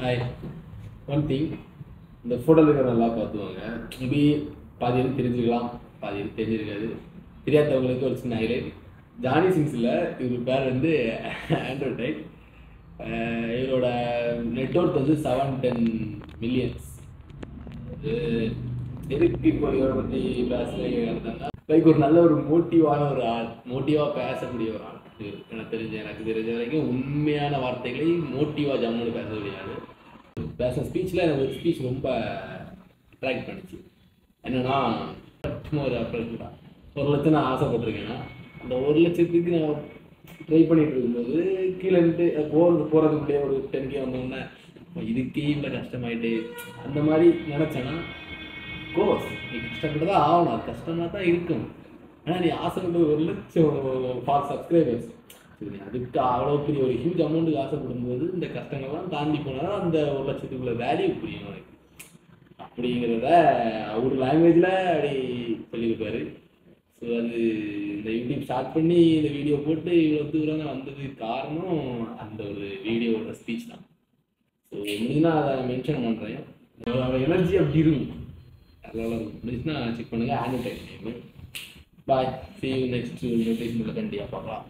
Hi. One thing, இந்த ஃபோட்டோவில் இருக்கிற நல்லா பார்த்துவாங்க. மேபி பாதி பேருக்கு தெரிஞ்சுக்கலாம், பாதி பேருக்கு தெரிஞ்சிருக்காது. தெரியாதவங்களுக்கு ஒரு சின்ன ஹைலைட். ஜானி சிங்ஸில் இவர் பேர் வந்து ஆண்ட்ராய்ட் டைப். இவரோட நெட்ஒர்க் வந்து 7-10 மில்லியன்ஸ். எதுக்கு இப்போ இவரை பற்றி பேசுகிறேன்னா, லைக் ஒரு நல்ல ஒரு மோட்டிவான ஒரு ஆள், மோட்டிவாக பேசக்கூடிய ஒரு ஆள். எனக்கு தெரிஞ்ச வரைக்கும் உண்மையான வார்த்தைகளை மோட்டிவாக ஜம்முன்னு பேச முடியாது. பேச ஸ்பீச்சில் எனக்கு ஒரு ஸ்பீச் ரொம்ப அட்ராக்ட் பண்ணிச்சு. என்னன்னா, ஒரு அப்ரோச் தான். 1 லட்சம் நான் ஆசைப்பட்டிருக்கேன்னா, அந்த 1 லட்சத்துக்கு நான் ட்ரை பண்ணிட்டு இருக்கும்போது கீழேன்ட்டு போகிறதுக்குள்ளே ஒரு 10K வந்தோடனே இதுக்கே இவ்வளோ கஷ்டமாயிட்டு அந்த மாதிரி நினச்சேன்னா, கோர்ஸ் நீ கஷ்டப்பட்டு தான் ஆகணும், அது கஷ்டமாக தான் இருக்கும். ஆனால் நீ ஆசைப்பட்ட 1 லட்சம் ஃபார் சப்ஸ்கிரைபர்ஸ், சரி, அதுக்கு அவ்வளோ பெரிய ஒரு ஹியூஜ் அமௌண்ட்டுக்கு ஆசைப்படும்போது இந்த கஷ்டங்கள்லாம் தாண்டி போனால் அந்த 1 லட்சத்துக்குள்ள வேல்யூ புரியும் எனக்கு. அப்படிங்கிறத அவர் லாங்குவேஜில் அப்படி சொல்லியிருப்பாரு. ஸோ அது இந்த யூடியூப் ஸ்டார்ட் பண்ணி இந்த வீடியோ போட்டு இவ்வளோ தூரம் வந்ததுக்கு காரணம் அந்த ஒரு வீடியோவோட ஸ்பீச் தான். ஸோ முடிஞ்சுன்னா அதை மென்ஷன் பண்ணுறேன். அவரோட எனர்ஜி அப்படி இருக்கும், அதனால முடிஞ்சுன்னா செக் பண்ணுங்கள். ஆனுடைம் நேமு. Bye, see you next notification. கண்டிப்பாக பார்க்கலாம்.